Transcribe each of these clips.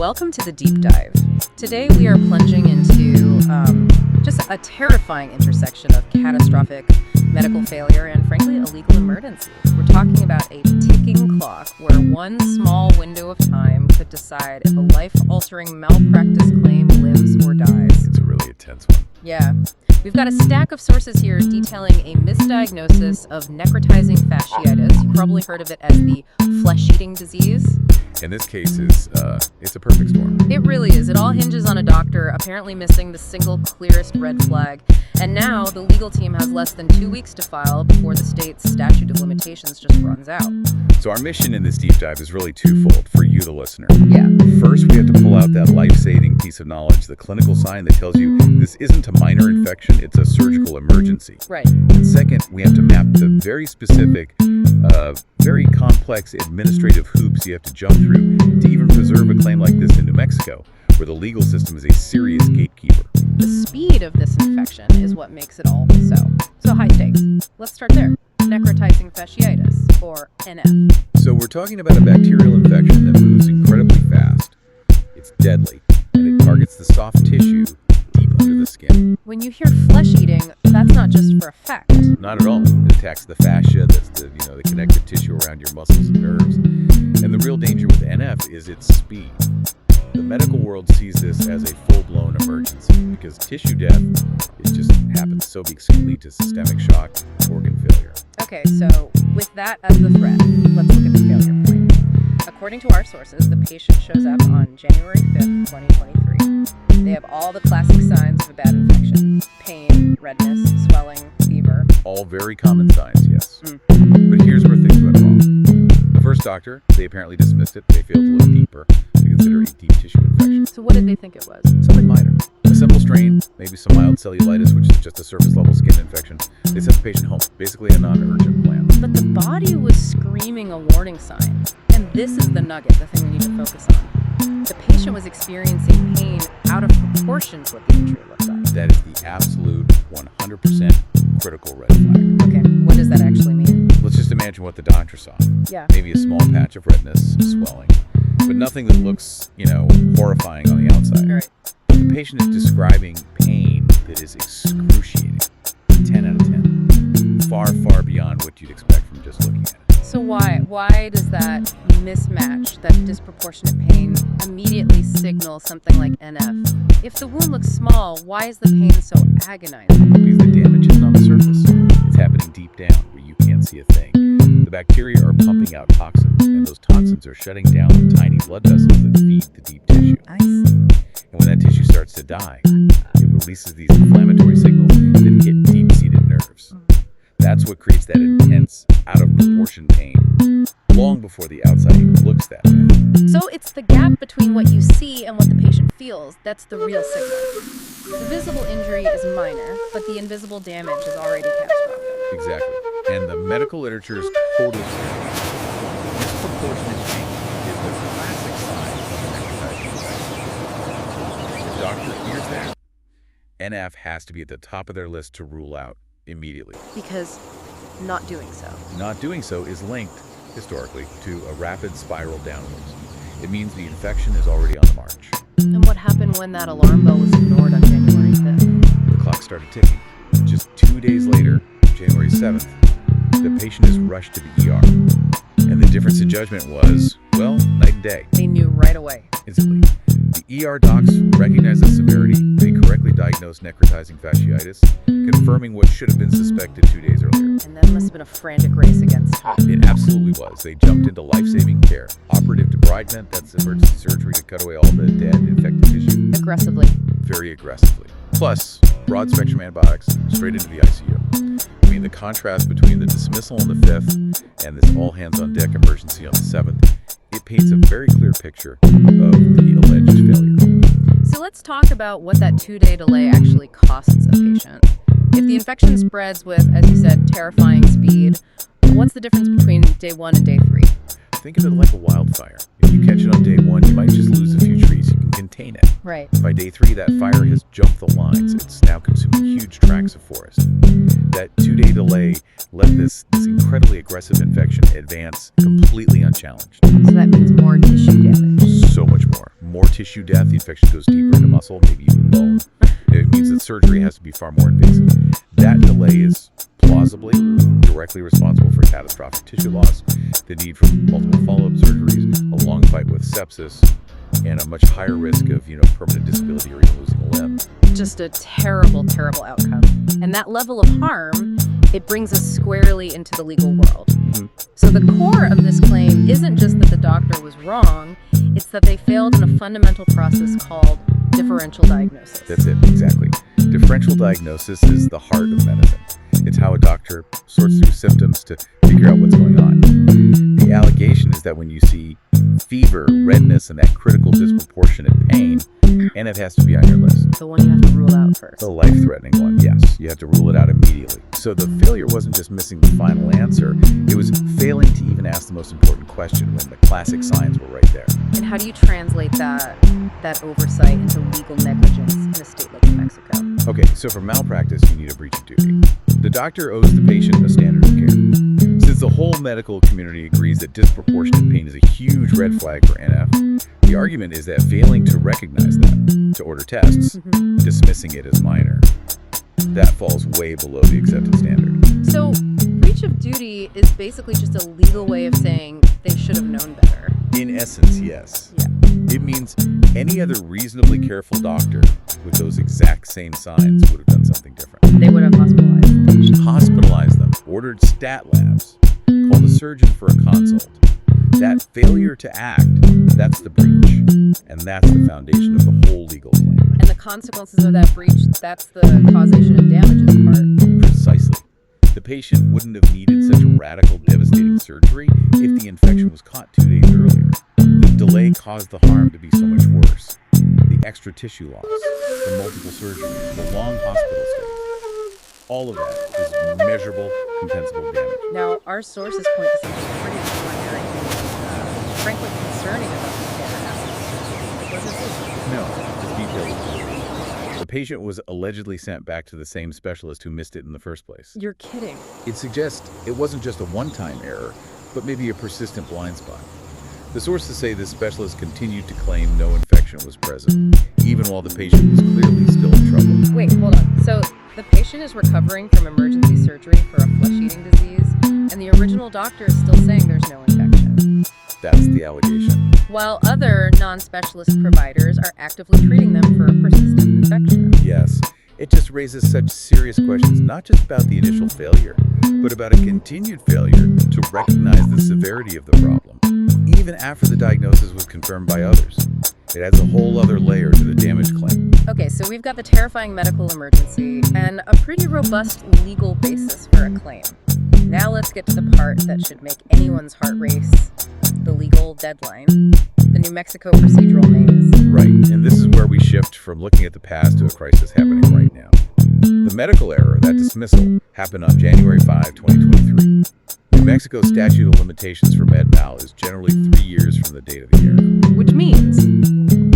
Welcome to the deep dive. Today we are plunging into just a terrifying intersection of catastrophic medical failure and, frankly, a legal emergency. We're talking about a ticking clock where one small window of time could decide if a life-altering malpractice claim lives or dies. It's a really intense one. Yeah. We've got a stack of sources here detailing a misdiagnosis of necrotizing fasciitis. You've probably heard of it as the flesh-eating disease. In this case, it's a perfect storm. It really is. It all hinges on a doctor apparently missing the single clearest red flag. And now the legal team has less than 2 weeks to file before the state's statute of limitations just runs out. So our mission in this deep dive is really twofold for you, the listener. Yeah. First, we have to pull out that life-saving piece of knowledge, the clinical sign that tells you this isn't a minor infection, it's a surgical emergency. Right. And second, we have to map the very specific, very complex administrative hoops you have to jump through to even preserve a claim like this in New Mexico, where the legal system is a serious gatekeeper. The speed of this infection is what makes it all so high stakes. Let's start there. Necrotizing fasciitis, or NF. So we're talking about a bacterial infection that moves incredibly fast. It's deadly, and it targets the soft tissue deep under the skin. When you hear flesh eating, that's not just for effect. Not at all. It attacks the fascia, that's the connective tissue around your muscles and nerves. And the real danger with NF is its speed. The medical world sees this as a full-blown emergency because tissue death happens so because it can lead to systemic shock, organ failure. Okay, so with that as the threat, let's look at the failure point. According to our sources, the patient shows up on January 5th, 2023. They have all the classic signs of a bad infection: pain, redness, swelling, fever. All very common signs, yes. But here's where things went wrong. The first doctor, they apparently dismissed it. They failed to look deeper to consider a deep tissue infection. So what did they think it was? Something minor. A simple strain, maybe some mild cellulitis, which is just a surface-level skin infection. They sent the patient home, basically a non-urgent plan. But the body was screaming a warning sign. And this is the nugget, the thing we need to focus on. The patient was experiencing pain out of proportion to what the injury looked like. That is the absolute 100% critical red flag. Okay, what does that actually mean? Let's just imagine what the doctor saw. Yeah. Maybe a small patch of redness, swelling, but nothing that looks, horrifying on the outside. Right. The patient is describing pain that is excruciating. 10 out of 10. Far, far beyond what you'd expect from just looking at it. So why does that mismatch, that disproportionate pain, immediately signal something like NF? If the wound looks small, why is the pain so agonizing? Because the damage isn't on the surface. It's happening deep down where you can't see a thing. The bacteria are pumping out toxins, and those toxins are shutting down the tiny blood vessels that feed the deep tissue. I see. And when that tissue starts to die, it releases these inflammatory signals that hit deep-seated nerves. That's what creates that intense, out-of-proportion pain, long before the outside even looks that bad. So it's the gap between what you see and what the patient feels that's the real signal. The visible injury is minor, but the invisible damage is already catastrophic. Exactly. And the medical literature is totally clear. Disproportionate pain is the classic sign of necrotizing infection. If the doctor hears that, NF has to be at the top of their list to rule out immediately. Because not doing so. Not doing so is linked, historically, to a rapid spiral downwards. It means the infection is already on the march. And what happened when that alarm bell was ignored on January 5th? The clock started ticking. Just 2 days later, January 7th, the patient is rushed to the ER. And the difference in judgment was, well, night and day. They knew right away. Instantly. The ER docs recognized the severity. They correctly diagnosed necrotizing fasciitis, confirming what should have been suspected 2 days earlier. And that must have been a frantic race against time. It absolutely was. They jumped into life-saving care. Operative debridement, that's emergency surgery to cut away all the dead, infected tissue. Aggressively. Very aggressively. Plus, broad-spectrum antibiotics, straight into the ICU. I mean, the contrast between the dismissal on the 5th and this all-hands-on-deck emergency on the 7th, it paints a very clear picture of the alleged failure. So let's talk about what that 2-day delay actually costs a patient. If the infection spreads with, as you said, terrifying speed, what's the difference between day 1 and day 3? Think of it like a wildfire. If you catch it on day 1, you might just lose a few trees. You can contain it. Right. By day 3, that fire has jumped the lines. It's now consuming huge tracts of forest. That 2-day delay let this incredibly aggressive infection advance completely unchallenged. So that means more tissue damage. So much more. more tissue death, the infection goes deeper into muscle, maybe even bone. It means that surgery has to be far more invasive. That delay is plausibly directly responsible for catastrophic tissue loss, the need for multiple follow-up surgeries, a long fight with sepsis, and a much higher risk of, permanent disability or even losing a limb. Just a terrible, terrible outcome. And that level of harm, it brings us squarely into the legal world. Mm-hmm. So the core of this claim isn't just that the doctor was wrong, it's that they failed in a fundamental process called differential diagnosis. That's it, exactly. Differential diagnosis is the heart of medicine. It's how a doctor sorts through symptoms to figure out what's going on. The allegation is that when you see fever, redness, and that critical disproportionate pain, NF has to be on your list. The one you have to rule out first. The life-threatening one, yes. You have to rule it out immediately. So the failure wasn't just missing the final answer. It was failing to even ask the most important question when the classic signs were right there. And how do you translate that oversight into legal negligence in a state like New Mexico? Okay, so for malpractice, you need a breach of duty. The doctor owes the patient a standard of care. Since the whole medical community agrees that disproportionate pain is a huge red flag for NF, the argument is that failing to recognize that, to order tests, dismissing it as minor, that falls way below the accepted standard. So, breach of duty is basically just a legal way of saying they should have known better. In essence, yes. Yeah. It means any other reasonably careful doctor with those exact same signs would have done something different. They would have hospitalized the patient. Hospitalized them, ordered stat labs, called a surgeon for a consult. That failure to act, that's the breach. And that's the foundation of the whole legal claim. And the consequences of that breach, that's the causation and damages part. Precisely. The patient wouldn't have needed such a radical, devastating surgery if the infection was caught 2 days earlier. The delay caused the harm to be so much worse. The extra tissue loss, the multiple surgeries, the long hospital stays. All of that is measurable, compensable damage. Now, our sources point to something pretty extraordinary and frankly concerning about the standard aspect. Was this? No, just detailed. The patient was allegedly sent back to the same specialist who missed it in the first place. You're kidding. It suggests it wasn't just a one-time error, but maybe a persistent blind spot. The sources say this specialist continued to claim no infection was present, even while the patient was clearly still in trouble. Wait, hold on. So the patient is recovering from emergency surgery for a flesh-eating disease, and the original doctor is still saying there's no infection. That's the allegation. While other non-specialist providers are actively treating them for a persistent infection. Yes, it just raises such serious questions, not just about the initial failure, but about a continued failure to recognize the severity of the problem, even after the diagnosis was confirmed by others. It adds a whole other layer to the damage claim. Okay, so we've got the terrifying medical emergency and a pretty robust legal basis for a claim. Now let's get to the part that should make anyone's heart race, the legal deadline, the New Mexico procedural maze. Right, and this is where we shift from looking at the past to a crisis happening right now. The medical error, that dismissal, happened on January 5, 2023. New Mexico's statute of limitations for med mal is generally 3 years from the date of the error. Which means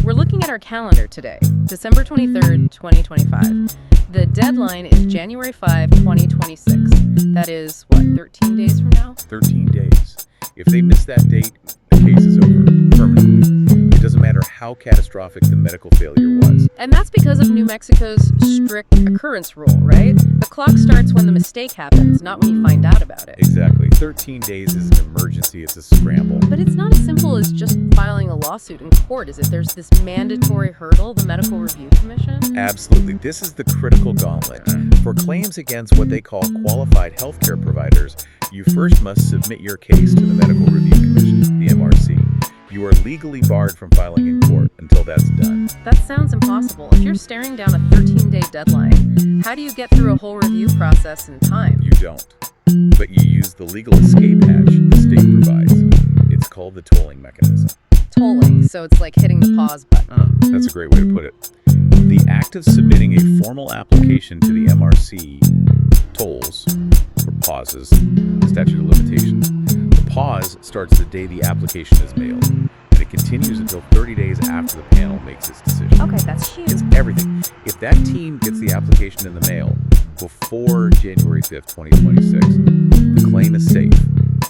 we're looking at our calendar today, December 23rd, 2025. The deadline is January 5, 2026. That is, 13 days from now? 13 days. If they miss that date, the case is over, permanently. It doesn't matter how catastrophic the medical failure was. And that's because of New Mexico's strict occurrence rule, right? The clock starts when the mistake happens, not when you find out about it. Exactly. 13 days is an emergency. It's a scramble. But it's not as simple as just filing a lawsuit in court, is it? There's this mandatory hurdle, the Medical Review Commission. Absolutely. This is the critical gauntlet. For claims against what they call qualified healthcare providers, you first must submit your case to the Medical Review Commission, the MRC. You are legally barred from filing in court until that's done. That sounds impossible. If you're staring down a 13-day deadline, how do you get through a whole review process in time? You don't. But you use the legal escape hatch the state provides. It's called the tolling mechanism. Tolling, so it's like hitting the pause button. That's a great way to put it. The act of submitting a formal application to the MRC tolls, or pauses, the statute of limitations. The pause starts the day the application is mailed, and it continues until 30 days after the panel makes its decision. Okay, that's huge. It's everything. If that team gets the application in the mail before January 5th, 2026, the claim is safe.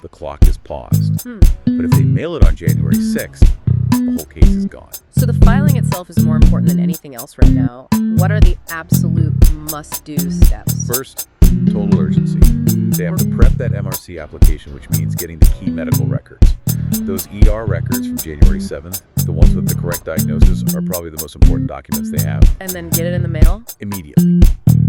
The clock is paused. But if they mail it on January 6th, the whole case is gone. So the filing itself is more important than anything else right now. What are the absolute must-do steps? First, total urgency. They have to prep that MRC application, which means getting the key medical records. Those ER records from January 7th, the ones with the correct diagnosis, are probably the most important documents they have. And then get it in the mail? Immediately.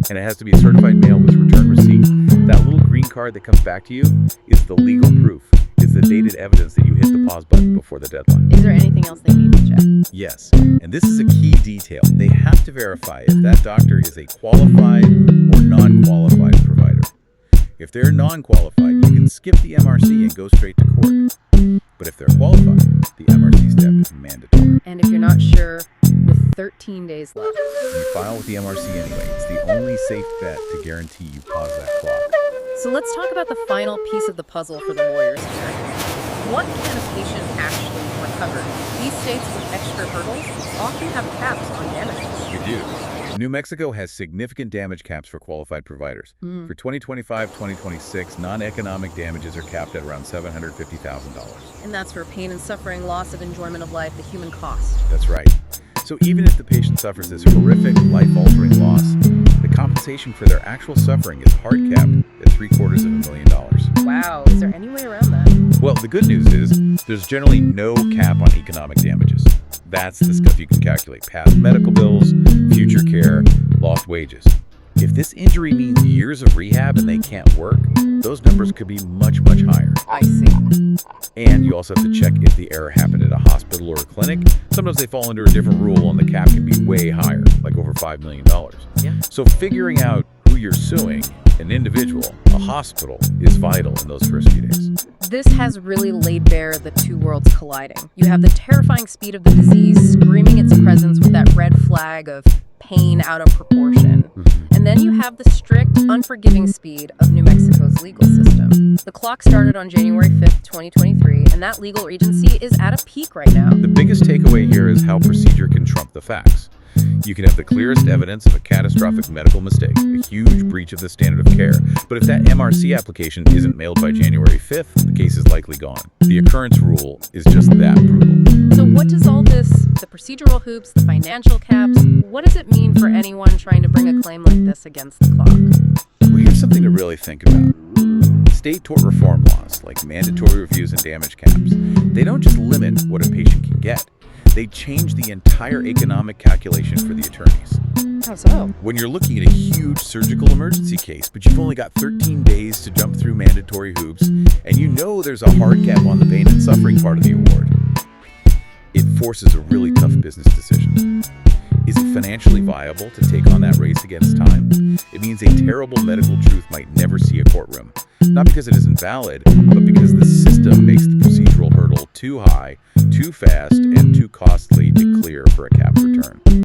And it has to be a certified mail with return receipt. That little green card that comes back to you is the legal proof. It's the dated evidence that you hit the pause button before the deadline. Is there anything else they need to check? Yes, and this is a key detail. They have to verify if that doctor is a qualified or non-qualified provider. If they're non-qualified, you can skip the MRC and go straight to court. But if they're qualified, the MRC step is mandatory. And if you're not sure, with 13 days left, You file with the MRC anyway. It's the only safe bet to guarantee you pause that clock. So let's talk about the final piece of the puzzle for the lawyers here. What can a patient actually recover? These states with extra hurdles often have caps on damages. You do. New Mexico has significant damage caps for qualified providers. For 2025-2026, non-economic damages are capped at around $750,000. And that's for pain and suffering, loss of enjoyment of life, the human cost. That's right. So even if the patient suffers this horrific, life-altering loss, the compensation for their actual suffering is hard capped at $750,000. Wow, is there any way around that? Well, the good news is there's generally no cap on economic damages. That's the stuff you can calculate: past medical bills, future care, lost wages. If this injury means years of rehab and they can't work, those numbers could be much, much higher. I see. And you also have to check if the error happened at a hospital or a clinic. Sometimes they fall under a different rule and the cap can be way higher, like over $5 million. Yeah. So figuring out who you're suing, an individual, a hospital, is vital in those first few days. This has really laid bare the two worlds colliding. You have the terrifying speed of the disease screaming its presence with that red flag of pain out of proportion. And then you have the strict, unforgiving speed of New Mexico's legal system. The clock started on January 5th, 2023, and that legal agency is at a peak right now. The biggest takeaway here is how procedure can trump the facts. You can have the clearest evidence of a catastrophic medical mistake, a huge breach of the standard of care. But if that MRC application isn't mailed by January 5th, the case is likely gone. The occurrence rule is just that brutal. So what does all this, the procedural hoops, the financial caps, what does it mean for anyone trying to bring a claim like this against the clock? Well, here's something to really think about. State tort reform laws, like mandatory reviews and damage caps, they don't just limit what a patient can get. They change the entire economic calculation for the attorneys. How so? When you're looking at a huge surgical emergency case, but you've only got 13 days to jump through mandatory hoops, and you know there's a hard cap on the pain and suffering part of the award, it forces a really tough business decision. Is it financially viable to take on that race against time? It means a terrible medical truth might never see a courtroom. Not because it isn't valid, but because the system makes the procedural hurdle too high, too fast, and too costly to clear for a capped return.